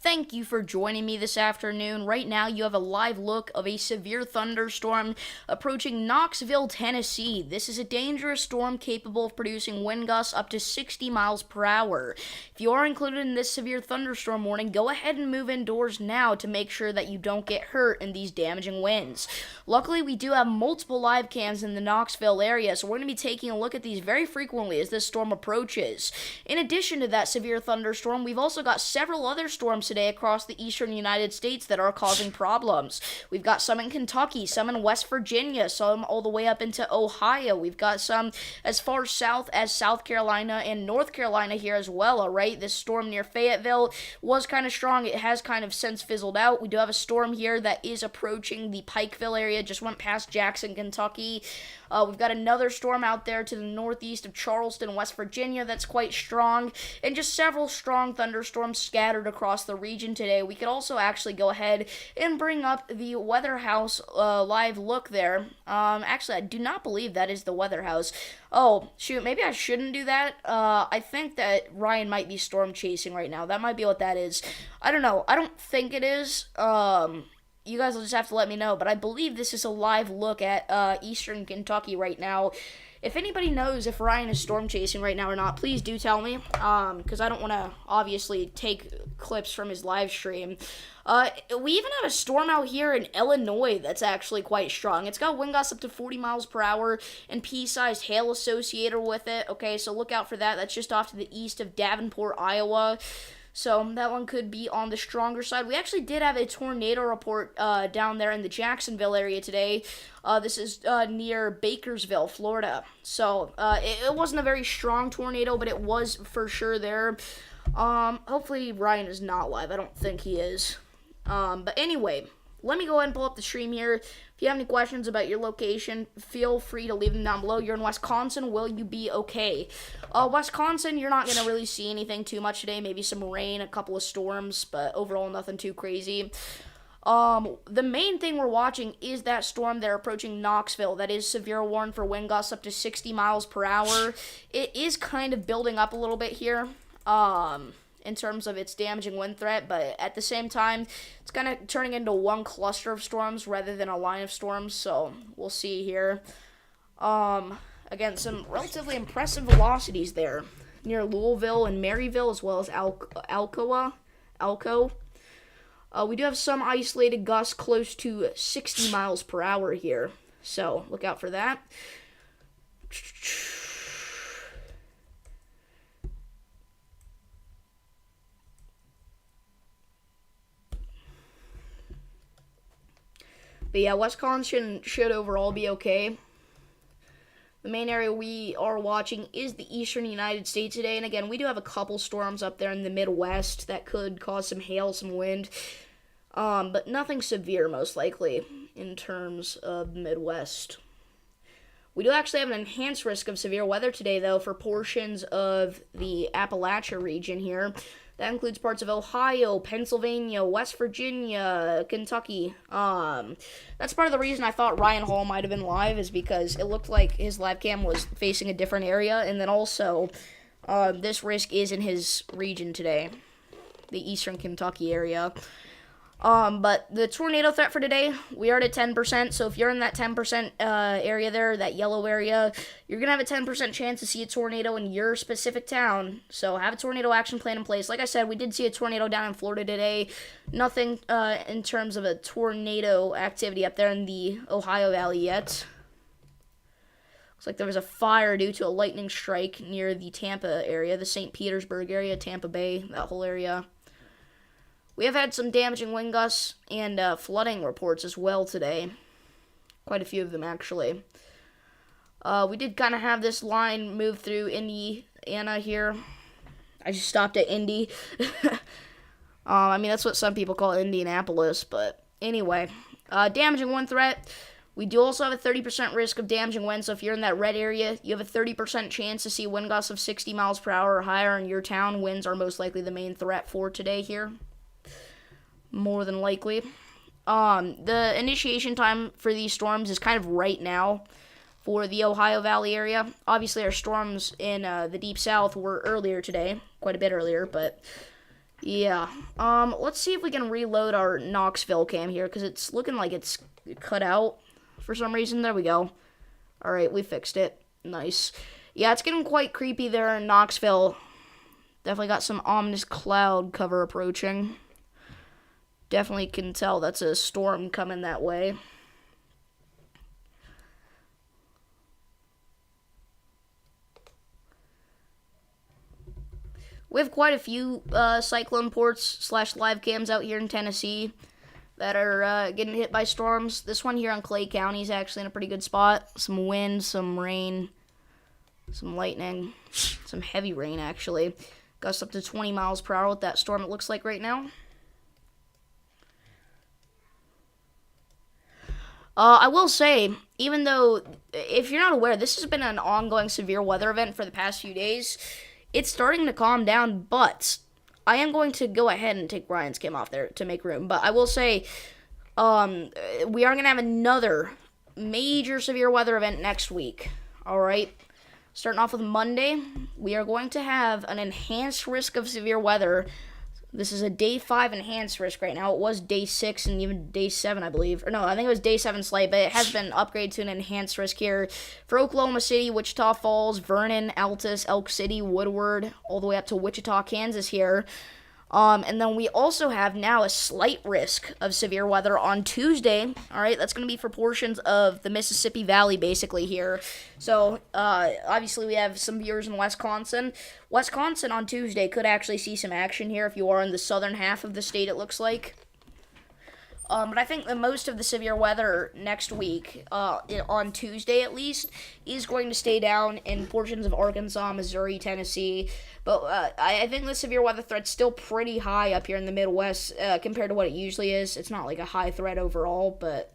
Thank you for joining me this afternoon. Right now, you have a live look of a severe thunderstorm approaching Knoxville, Tennessee. This is a dangerous storm capable of producing wind gusts up to 60 miles per hour. If you are included in this severe thunderstorm warning, go ahead and move indoors now to make sure that you don't get hurt in these damaging winds. Luckily, we do have multiple live cams in the Knoxville area, so we're going to be taking a look at these very frequently as this storm approaches. In addition to that severe thunderstorm, we've also got several other storms today across the eastern United States that are causing problems. We've got some in Kentucky, some in West Virginia, some all the way up into Ohio. We've got some as far south as South Carolina and North Carolina here as well, alright? This storm near Fayetteville was kind of strong. It has kind of since fizzled out. We do have a storm here that is approaching the Pikeville area, just went past Jackson, Kentucky. We've got another storm out there to the northeast of Charleston, West Virginia that's quite strong, and just several strong thunderstorms scattered across the region today. We could also actually go ahead and bring up the Weather House live look there. Actually, I do not believe that is the Weather House. Oh, shoot, maybe I shouldn't do that. I think that Ryan might be storm chasing right now. That might be what that is. I don't know. I don't think it is. You guys will just have to let me know, but I believe this is a live look at eastern Kentucky right now. If anybody knows if Ryan is storm chasing right now or not, please do tell me, because I don't want to obviously take clips from his live stream. We even have a storm out here in Illinois that's actually quite strong. It's got wind gusts up to 40 miles per hour and pea-sized hail associated with it. Okay, so look out for that. That's just off to the east of Davenport, Iowa. So that one could be on the stronger side. We actually did have a tornado report down there in the Jacksonville area today. This is near Bakersville, Florida. So it wasn't a very strong tornado, but it was for sure there. Hopefully Ryan is not live. I don't think he is. But anyway, let me go ahead and pull up the stream here. If you have any questions about your location, feel free to leave them down below. You're in Wisconsin. Will you be okay? Wisconsin, you're not going to really see anything too much today. Maybe some rain, a couple of storms, but overall nothing too crazy. The main thing we're watching is that storm there approaching Knoxville. That is severe warning for wind gusts up to 60 miles per hour. It is kind of building up a little bit here. In terms of its damaging wind threat, but at the same time, it's kind of turning into one cluster of storms rather than a line of storms, so we'll see here. Again, some relatively impressive velocities there near Louisville and Maryville, as well as Alco. We do have some isolated gusts close to 60 miles per hour here, so look out for that. But yeah, Wisconsin should overall be okay. The main area we are watching is the eastern United States today. And again, we do have a couple storms up there in the Midwest that could cause some hail, some wind. But nothing severe, most likely, in terms of the Midwest. We do actually have an enhanced risk of severe weather today, though, for portions of the Appalachia region here. That includes parts of Ohio, Pennsylvania, West Virginia, Kentucky. That's part of the reason I thought Ryan Hall might have been live, is because it looked like his live cam was facing a different area. And then also, this risk is in his region today, the eastern Kentucky area. But the tornado threat for today, we are at 10%, so if you're in that 10% area there, that yellow area, you're going to have a 10% chance to see a tornado in your specific town, so have a tornado action plan in place. Like I said, we did see a tornado down in Florida today. Nothing in terms of a tornado activity up there in the Ohio Valley yet. Looks like there was a fire due to a lightning strike near the Tampa area, the St. Petersburg area, Tampa Bay, that whole area. We have had some damaging wind gusts and flooding reports as well today. Quite a few of them, actually. We did kind of have this line move through Indiana here. I just stopped at Indy. I mean, that's what some people call Indianapolis, but anyway. Damaging wind threat. We do also have a 30% risk of damaging wind, so if you're in that red area, you have a 30% chance to see wind gusts of 60 miles per hour or higher in your town. Winds are most likely the main threat for today here. More than likely. The initiation time for these storms is kind of right now for the Ohio Valley area. Obviously, our storms in the Deep South were earlier today, quite a bit earlier, but Yeah. Let's see if we can reload our Knoxville cam here, because it's looking like it's cut out for some reason. There we go. Alright, we fixed it. Nice. Yeah, it's getting quite creepy there in Knoxville. Definitely got some ominous cloud cover approaching. Definitely can tell that's a storm coming that way. We have quite a few cyclone ports / live cams out here in Tennessee that are getting hit by storms. This one here on Clay County is actually in a pretty good spot. Some wind, some rain, some lightning, some heavy rain actually. Gusts up to 20 miles per hour with that storm it looks like right now. I will say, even though, if you're not aware, this has been an ongoing severe weather event for the past few days. It's starting to calm down, but I am going to go ahead and take Brian's cam off there to make room. But I will say, we are going to have another major severe weather event next week. Alright? Starting off with Monday, we are going to have an enhanced risk of severe weather. This is a day 5 enhanced risk right now. It was day 6 and even day 7, I believe. Or no, I think it was day 7 slight, but it has been upgraded to an enhanced risk here for Oklahoma City, Wichita Falls, Vernon, Altus, Elk City, Woodward, all the way up to Wichita, Kansas here. And then we also have now a slight risk of severe weather on Tuesday. All right, that's going to be for portions of the Mississippi Valley, basically, here. So, obviously, we have some viewers in Wisconsin. Wisconsin on Tuesday could actually see some action here if you are in the southern half of the state, it looks like. But I think that most of the severe weather next week, on Tuesday at least, is going to stay down in portions of Arkansas, Missouri, Tennessee. But I think the severe weather threat's still pretty high up here in the Midwest compared to what it usually is. It's not like a high threat overall, but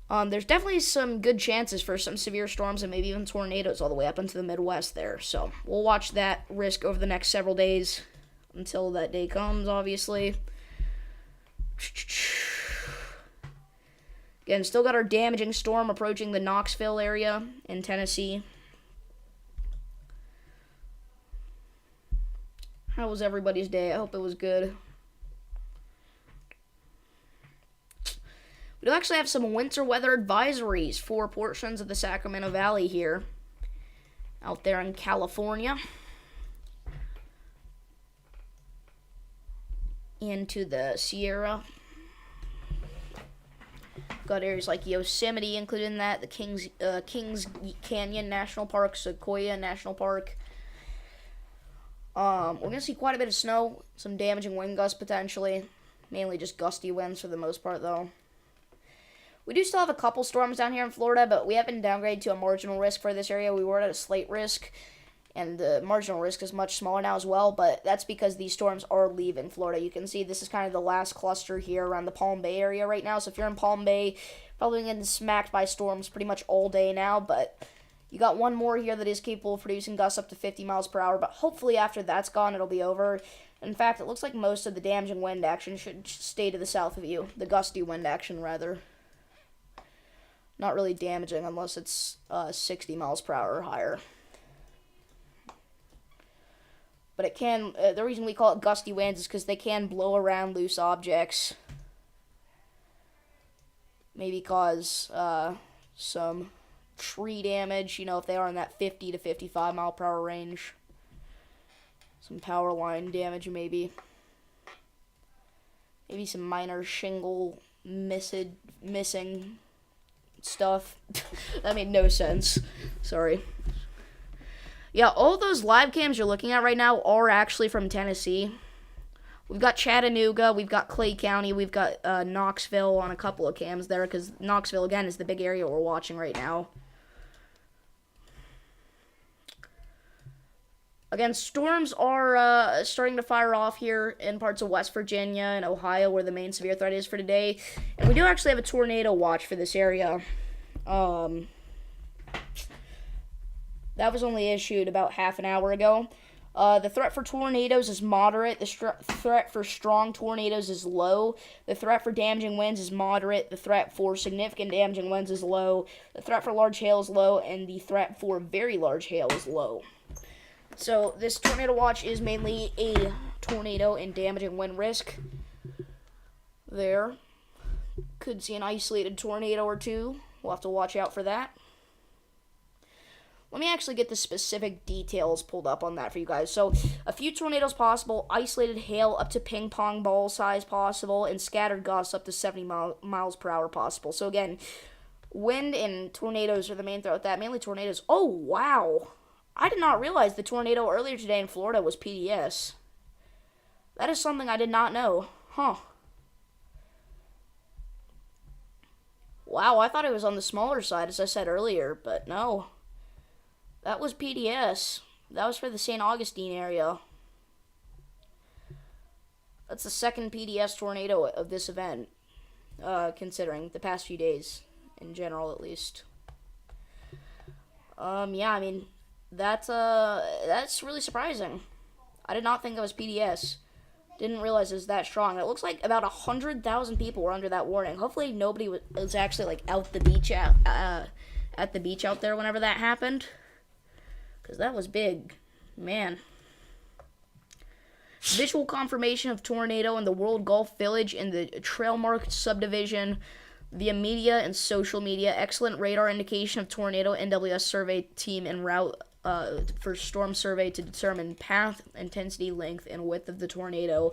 there's definitely some good chances for some severe storms and maybe even tornadoes all the way up into the Midwest there. So we'll watch that risk over the next several days until that day comes, obviously. Again, still got our damaging storm approaching the Knoxville area in Tennessee. How was everybody's day? I hope it was good. We do actually have some winter weather advisories for portions of the Sacramento Valley here, out there in California. Into the Sierra. Got areas like Yosemite included in that, the Kings Canyon National Park, Sequoia National Park. We're going to see quite a bit of snow, some damaging wind gusts potentially, mainly just gusty winds for the most part though. We do still have a couple storms down here in Florida, but we have been downgraded to a marginal risk for this area. We were at a slight risk, and the marginal risk is much smaller now as well, but that's because these storms are leaving Florida. You can see this is kind of the last cluster here around the Palm Bay area right now. So if you're in Palm Bay, probably getting smacked by storms pretty much all day now, but you got one more here that is capable of producing gusts up to 50 miles per hour, but hopefully after that's gone, it'll be over. In fact, it looks like most of the damaging wind action should stay to the south of you. The gusty wind action, rather. Not really damaging unless it's 60 miles per hour or higher. But it can, the reason we call it gusty winds is because they can blow around loose objects. Maybe cause some tree damage, you know, if they are in that 50 to 55 mile per hour range. Some power line damage, maybe. Maybe some minor shingle missing stuff. That made no sense. Sorry. Yeah, all those live cams you're looking at right now are actually from Tennessee. We've got Chattanooga, we've got Clay County, we've got Knoxville on a couple of cams there, because Knoxville, again, is the big area we're watching right now. Again, storms are starting to fire off here in parts of West Virginia and Ohio, where the main severe threat is for today. And we do actually have a tornado watch for this area. That was only issued about half an hour ago. The threat for tornadoes is moderate. The threat for strong tornadoes is low. The threat for damaging winds is moderate. The threat for significant damaging winds is low. The threat for large hail is low. And the threat for very large hail is low. So this tornado watch is mainly a tornado and damaging wind risk. There. Could see an isolated tornado or two. We'll have to watch out for that. Let me actually get the specific details pulled up on that for you guys. So, a few tornadoes possible, isolated hail up to ping pong ball size possible, and scattered gusts up to 70 miles per hour possible. So, again, wind and tornadoes are the main threat with that. Mainly tornadoes. Oh, wow. I did not realize the tornado earlier today in Florida was PDS. That is something I did not know. Huh. Wow, I thought it was on the smaller side, as I said earlier, but no. That was PDS. That was for the St. Augustine area. That's the second PDS tornado of this event, considering the past few days, in general at least. Yeah, I mean, that's really surprising. I did not think it was PDS. Didn't realize it was that strong. It looks like about 100,000 people were under that warning. Hopefully nobody was actually like out the beach at the beach out there whenever that happened. Because that was big. Man. Visual confirmation of tornado in the World Gulf Village in the Trailmark subdivision via media and social media. Excellent radar indication of tornado. NWS survey team en route for storm survey to determine path, intensity, length, and width of the tornado.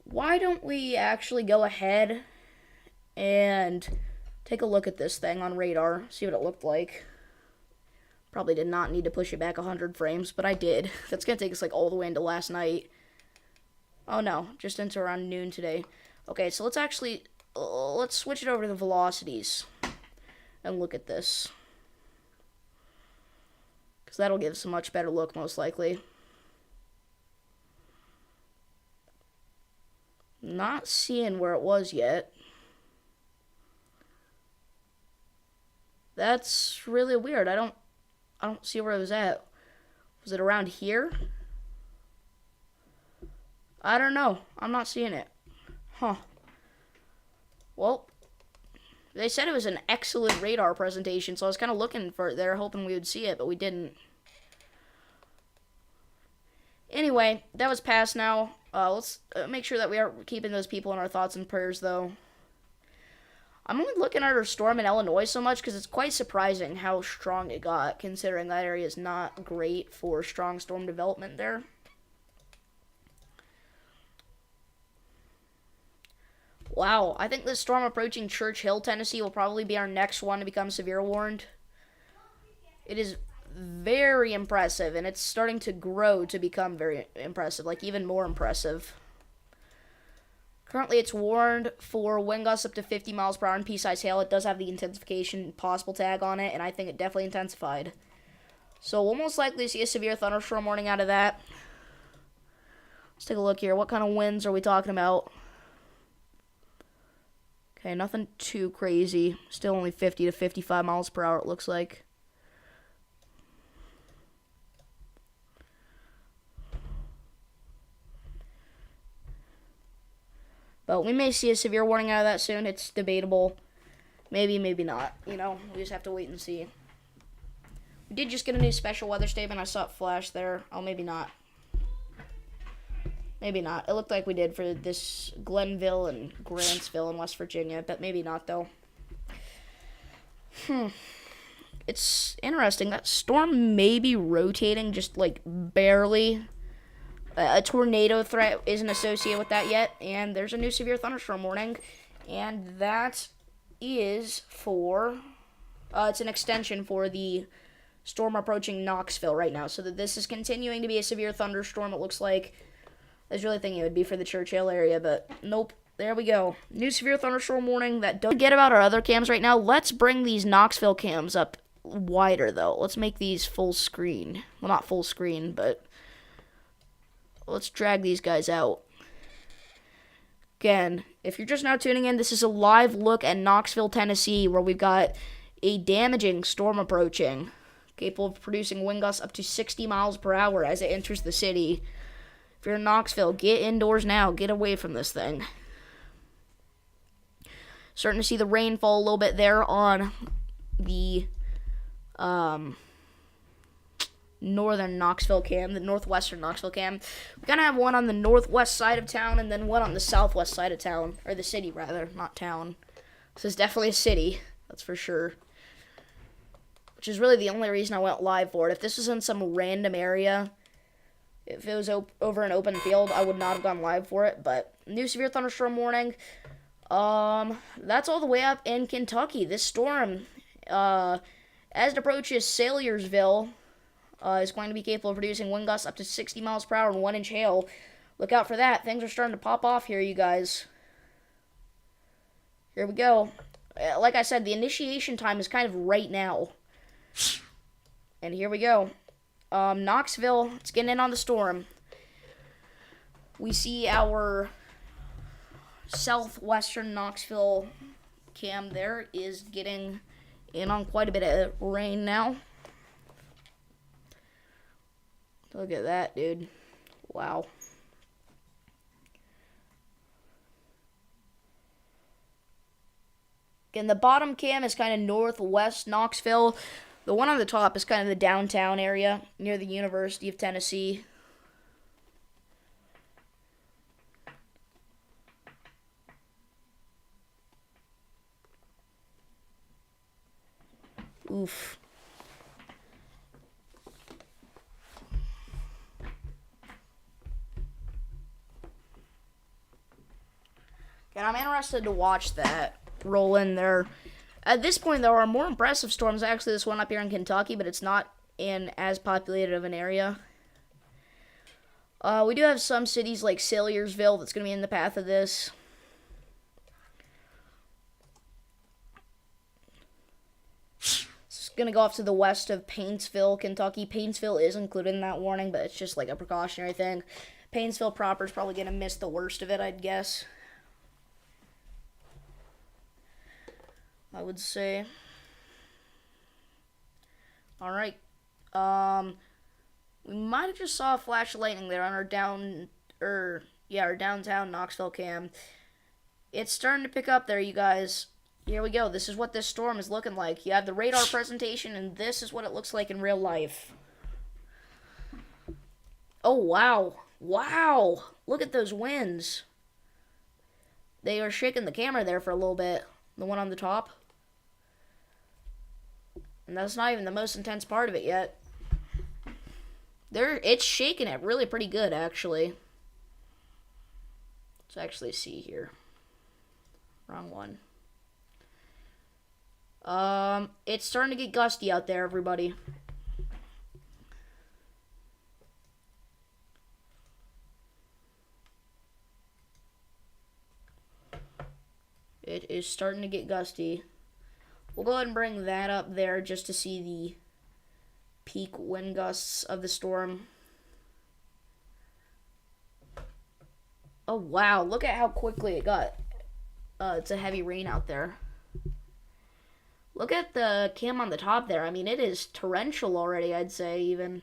Why don't we actually go ahead and take a look at this thing on radar, see what it looked like. Probably did not need to push it back 100 frames, but I did. That's going to take us like all the way into last night. Oh no, just into around noon today. Okay, so let's switch it over to the velocities and look at this. Because that'll give us a much better look, most likely. Not seeing where it was yet. That's really weird. I don't see where it was at. Was it around here? I don't know. I'm not seeing it. Huh. Well, they said it was an excellent radar presentation, so I was kind of looking for it there, hoping we would see it, but we didn't. Anyway, that was past now. Let's make sure that we are keeping those people in our thoughts and prayers, though. I'm only looking at our storm in Illinois so much because it's quite surprising how strong it got, considering that area is not great for strong storm development there. Wow, I think this storm approaching Church Hill, Tennessee will probably be our next one to become severe warned. It is very impressive, and it's starting to grow to become very impressive, like even more impressive. Currently, it's warned for wind gusts up to 50 miles per hour and pea-sized hail. It does have the intensification possible tag on it, and I think it definitely intensified. So we'll most likely see a severe thunderstorm warning out of that. Let's take a look here. What kind of winds are we talking about? Okay, nothing too crazy. Still only 50 to 55 miles per hour, it looks like. But we may see a severe warning out of that soon. It's debatable. Maybe, maybe not. You know, we just have to wait and see. We did just get a new special weather statement. I saw it flash there. Oh, maybe not. Maybe not. It looked like we did for this Glenville and Grantsville in West Virginia. But maybe not, though. It's interesting. That storm may be rotating just, like, barely. A tornado threat isn't associated with that yet, and there's a new severe thunderstorm warning, and that is for, it's an extension for the storm approaching Knoxville right now, so that this is continuing to be a severe thunderstorm, it looks like. I was really thinking it would be for the Church Hill area, but nope, there we go. New severe thunderstorm warning that don't forget about our other cams right now. Let's bring these Knoxville cams up wider, though. Let's make these full screen. Well, not full screen, but let's drag these guys out. Again, if you're just now tuning in, this is a live look at Knoxville, Tennessee, where we've got a damaging storm approaching, capable of producing wind gusts up to 60 miles per hour as it enters the city. If you're in Knoxville, get indoors now. Get away from this thing. Starting to see the rainfall a little bit there on the northern Knoxville cam, the northwestern Knoxville cam. We're gonna have one on the northwest side of town and then one on the southwest side of town, or the city rather, not town. This is definitely a city, that's for sure. Which is really the only reason I went live for it. If this was in some random area, if it was over an open field, I would not have gone live for it. But new severe thunderstorm warning. That's all the way up in Kentucky. This storm, as it approaches Sailorsville, is going to be capable of producing wind gusts up to 60 miles per hour and 1-inch hail. Look out for that. Things are starting to pop off here, you guys. Here we go. Like I said, the initiation time is kind of right now. And here we go. Knoxville, it's getting in on the storm. We see our southwestern Knoxville cam there is getting in on quite a bit of rain now. Look at that, dude. Wow. Again, the bottom cam is kind of northwest Knoxville. The one on the top is kind of the downtown area near the University of Tennessee. Oof. And I'm interested to watch that roll in there. At this point, there are more impressive storms. Actually, this one up here in Kentucky, but it's not in as populated of an area. We do have some cities like Sailorsville that's going to be in the path of this. It's going to go off to the west of Paintsville, Kentucky. Paintsville is included in that warning, but it's just like a precautionary thing. Paintsville proper is probably going to miss the worst of it, I'd guess. I would say. Alright. We might have just saw a flash of lightning there on our our downtown Knoxville cam. It's starting to pick up there, you guys. Here we go. This is what this storm is looking like. You have the radar presentation, and this is what it looks like in real life. Oh, wow. Wow. Look at those winds. They are shaking the camera there for a little bit. The one on the top. And that's not even the most intense part of it yet. It's shaking it really pretty good, actually. Let's actually see here. Wrong one. It's starting to get gusty out there, everybody. It is starting to get gusty. We'll go ahead and bring that up there just to see the peak wind gusts of the storm. Oh, wow. Look at how quickly it got. It's a heavy rain out there. Look at the cam on the top there. I mean, it is torrential already, I'd say, even.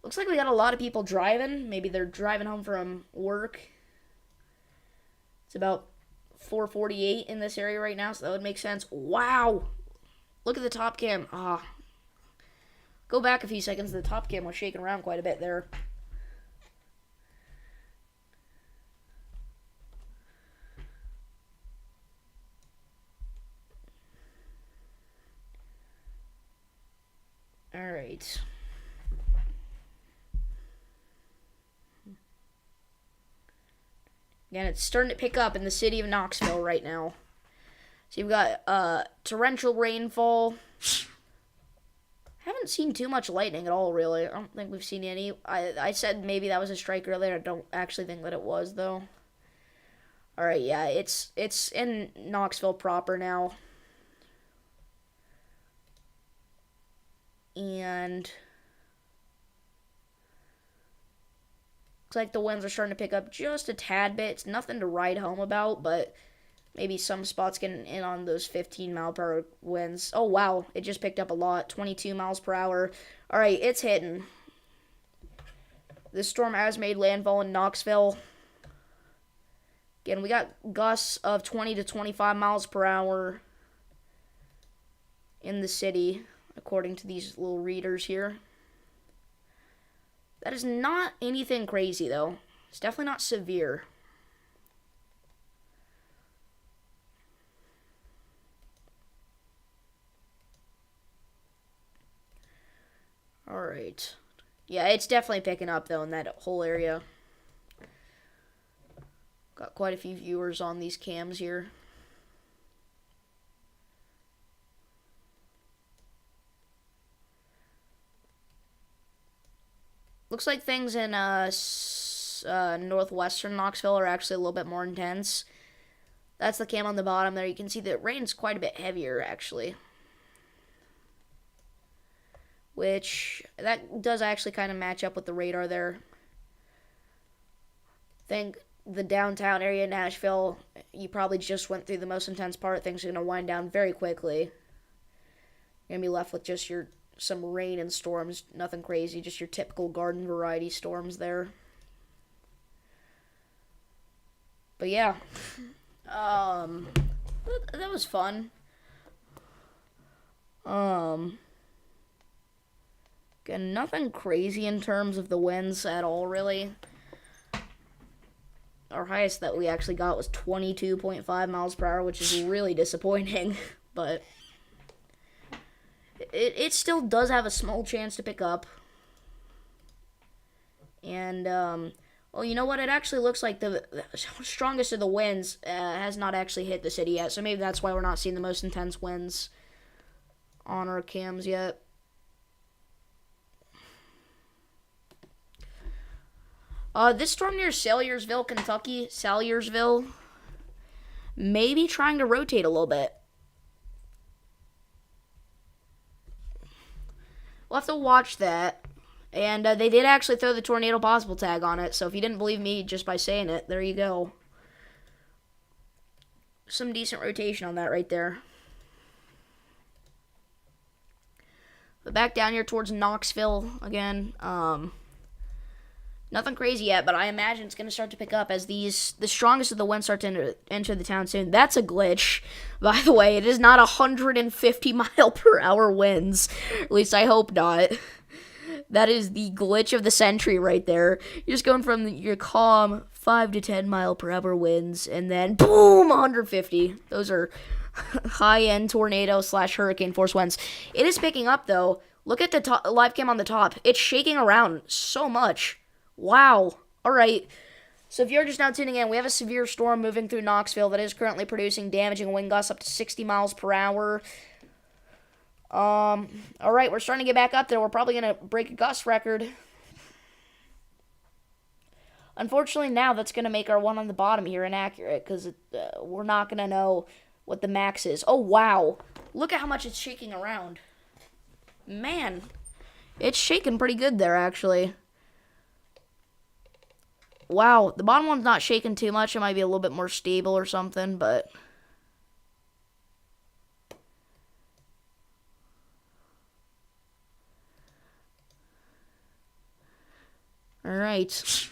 Looks like we got a lot of people driving. Maybe they're driving home from work. It's about 4:48 in this area right now, so that would make sense. Wow! Look at the top cam. Go back a few seconds. The top cam was shaking around quite a bit there. Alright. Again, it's starting to pick up in the city of Knoxville right now. So you've got torrential rainfall. Haven't seen too much lightning at all, really. I don't think we've seen any. I said maybe that was a strike earlier. I don't actually think that it was, though. Alright, yeah, it's in Knoxville proper now. And looks like the winds are starting to pick up just a tad bit. It's nothing to write home about, but maybe some spots getting in on those 15 mile per hour winds. Oh, wow. It just picked up a lot. 22 miles per hour. All right, it's hitting. This storm has made landfall in Knoxville. Again, we got gusts of 20 to 25 miles per hour in the city, according to these little readers here. That is not anything crazy, though. It's definitely not severe. Alright. Yeah, it's definitely picking up, though, in that whole area. Got quite a few viewers on these cams here. Looks like things in northwestern Knoxville are actually a little bit more intense. That's the cam on the bottom there. You can see that it rains quite a bit heavier, actually. Which, that does actually kind of match up with the radar there. I think the downtown area of Nashville, you probably just went through the most intense part. Things are going to wind down very quickly. You're going to be left with just some rain and storms. Nothing crazy, just your typical garden variety storms there. But yeah, that was fun. Again, nothing crazy in terms of the winds at all, really. Our highest that we actually got was 22.5 miles per hour, which is really disappointing, but it still does have a small chance to pick up. And, well, you know what? It actually looks like the strongest of the winds has not actually hit the city yet, so maybe that's why we're not seeing the most intense winds on our cams yet. This storm near Salyersville, Kentucky, Salyersville, may be trying to rotate a little bit. We'll have to watch that. And they did actually throw the tornado possible tag on it, so if you didn't believe me just by saying it, there you go. Some decent rotation on that right there. But back down here towards Knoxville again. Nothing crazy yet, but I imagine it's going to start to pick up as the strongest of the winds start to enter the town soon. That's a glitch, by the way. It is not 150 mile per hour winds. At least I hope not. That is the glitch of the century right there. You're just going from your calm 5 to 10 mile per hour winds, and then boom, 150. Those are high-end tornado / hurricane force winds. It is picking up, though. Look at the live cam on the top. It's shaking around so much. Wow. All right. So if you're just now tuning in, we have a severe storm moving through Knoxville that is currently producing damaging wind gusts up to 60 miles per hour. All right, we're starting to get back up there. We're probably going to break a gust record. Unfortunately, now that's going to make our one on the bottom here inaccurate because we're not going to know what the max is. Oh, wow. Look at how much it's shaking around. Man, it's shaking pretty good there, actually. Wow, the bottom one's not shaking too much. It might be a little bit more stable or something, but all right.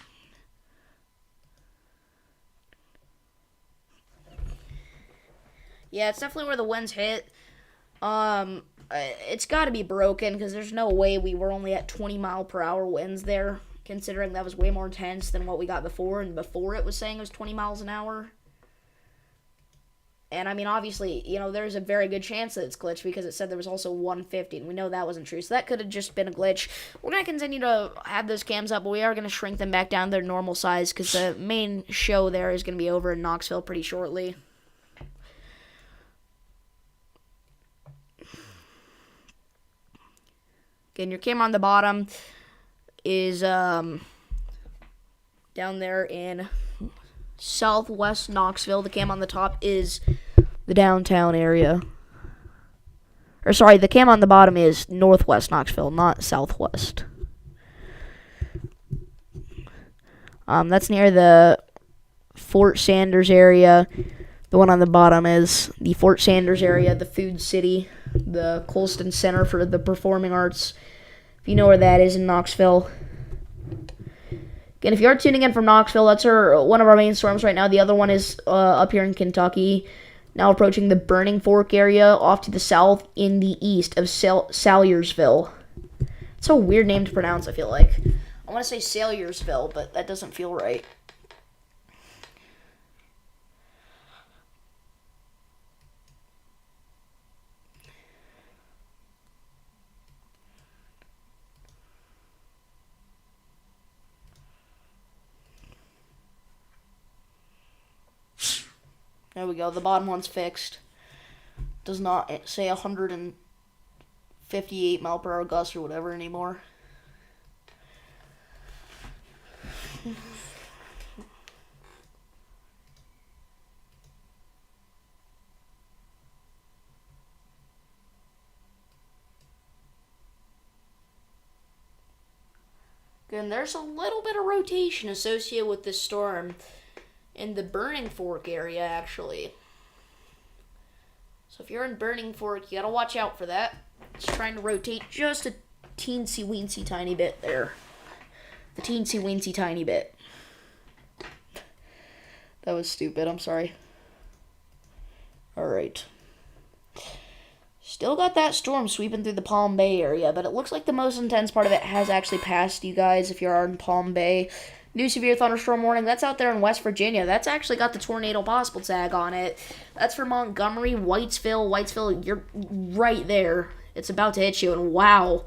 Yeah, it's definitely where the winds hit. It's got to be broken because there's no way we were only at 20 mile per hour winds there, considering that was way more intense than what we got before, and before it was saying it was 20 miles an hour. And, I mean, obviously, you know, there's a very good chance that it's glitched because it said there was also 150, and we know that wasn't true, so that could have just been a glitch. We're going to continue to have those cams up, but we are going to shrink them back down to their normal size because the main show there is going to be over in Knoxville pretty shortly. Again, your camera on the bottom is down there in southwest Knoxville. The cam on the top is the downtown area. Or sorry, the cam on the bottom is northwest Knoxville, not southwest. That's near the Fort Sanders area. The one on the bottom is the Fort Sanders area, the Food City, the Colston Center for the Performing Arts. If you know where that is in Knoxville. Again, if you are tuning in from Knoxville, that's one of our main storms right now. The other one is up here in Kentucky, now approaching the Burning Fork area off to the south in the east of Salyersville. It's a weird name to pronounce, I feel like. I want to say Sailorsville, but that doesn't feel right. There we go. The bottom one's fixed. Does not say 158 mile per hour gust or whatever anymore. And there's a little bit of rotation associated with this storm in the Burning Fork area, actually. So if you're in Burning Fork, you gotta watch out for that. It's trying to rotate just a teensy-weensy tiny bit there. The teensy-weensy tiny bit. That was stupid, I'm sorry. Alright. Still got that storm sweeping through the Palm Bay area, but it looks like the most intense part of it has actually passed you guys if you're in Palm Bay. New severe thunderstorm warning. That's out there in West Virginia. That's actually got the tornado possible tag on it. That's for Montgomery, Whitesville. Whitesville, you're right there. It's about to hit you, and wow.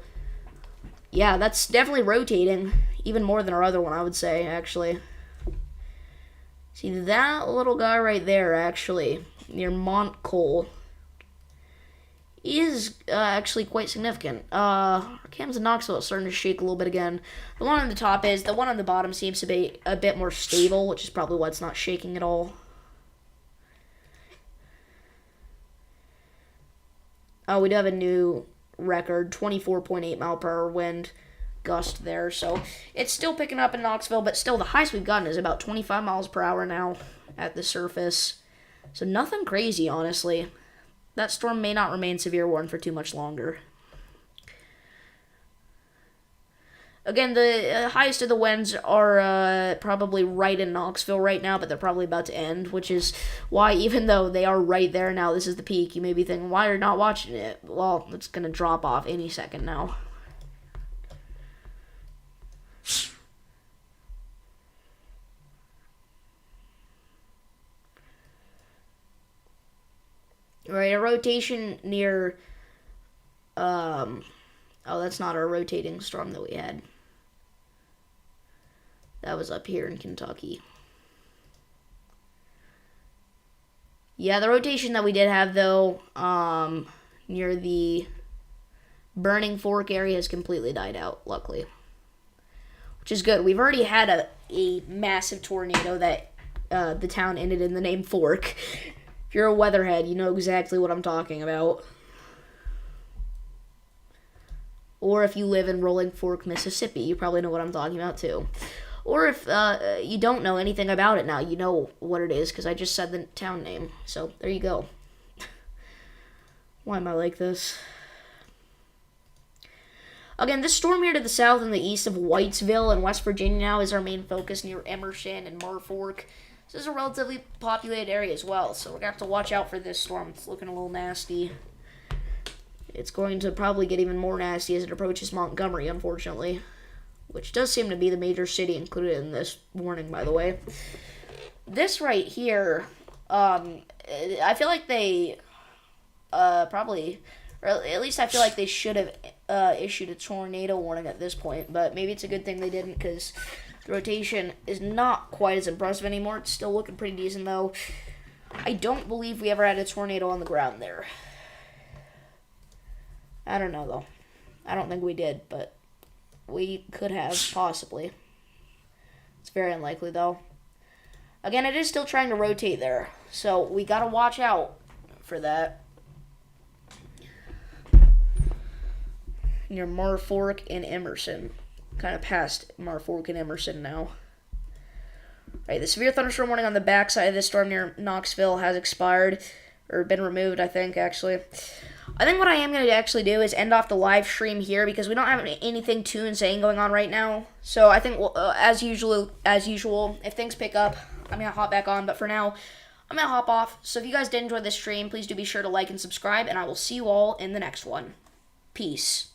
Yeah, that's definitely rotating. Even more than our other one, I would say, actually. See, that little guy right there, actually, near Montcole, is actually quite significant. Our cams in Knoxville are starting to shake a little bit again. The one on the top is. The one on the bottom seems to be a bit more stable, which is probably why it's not shaking at all. Oh, we do have a new record, 24.8 mile per hour wind gust there. So it's still picking up in Knoxville, but still the highest we've gotten is about 25 miles per hour now at the surface. So nothing crazy, honestly. That storm may not remain severe warning for too much longer. Again, the highest of the winds are probably right in Knoxville right now, but they're probably about to end, which is why, even though they are right there now, this is the peak, you may be thinking, why are you not watching it? Well, it's going to drop off any second now. Right, a rotation near, oh, that's not our rotating storm that we had. That was up here in Kentucky. Yeah, the rotation that we did have, though, near the Burning Fork area has completely died out, luckily. Which is good. We've already had a massive tornado that the town ended in the name Fork. If you're a weatherhead, you know exactly what I'm talking about. Or if you live in Rolling Fork, Mississippi, you probably know what I'm talking about too. Or if you don't know anything about it now, you know what it is, because I just said the town name. So there you go. Why am I like this? Again, this storm here to the south and the east of Whitesville in West Virginia now is our main focus near Emerson and Norfolk. This is a relatively populated area as well, so we're going to have to watch out for this storm. It's looking a little nasty. It's going to probably get even more nasty as it approaches Montgomery, unfortunately, which does seem to be the major city included in this warning, by the way. This right here, I feel like they probably, or at least I feel like they should have issued a tornado warning at this point, but maybe it's a good thing they didn't, because the rotation is not quite as impressive anymore. It's still looking pretty decent, though. I don't believe we ever had a tornado on the ground there. I don't know, though. I don't think we did, but we could have, possibly. It's very unlikely, though. Again, it is still trying to rotate there, so we gotta watch out for that. Near Norfolk and Emerson. Kind of past Norfolk and Emerson now. Right, the severe thunderstorm warning on the backside of this storm near Knoxville has expired, or been removed, I think, actually. I think what I am going to actually do is end off the live stream here, because we don't have anything too insane going on right now. So I think, as usual, if things pick up, I'm going to hop back on. But for now, I'm going to hop off. So if you guys did enjoy this stream, please do be sure to like and subscribe, and I will see you all in the next one. Peace.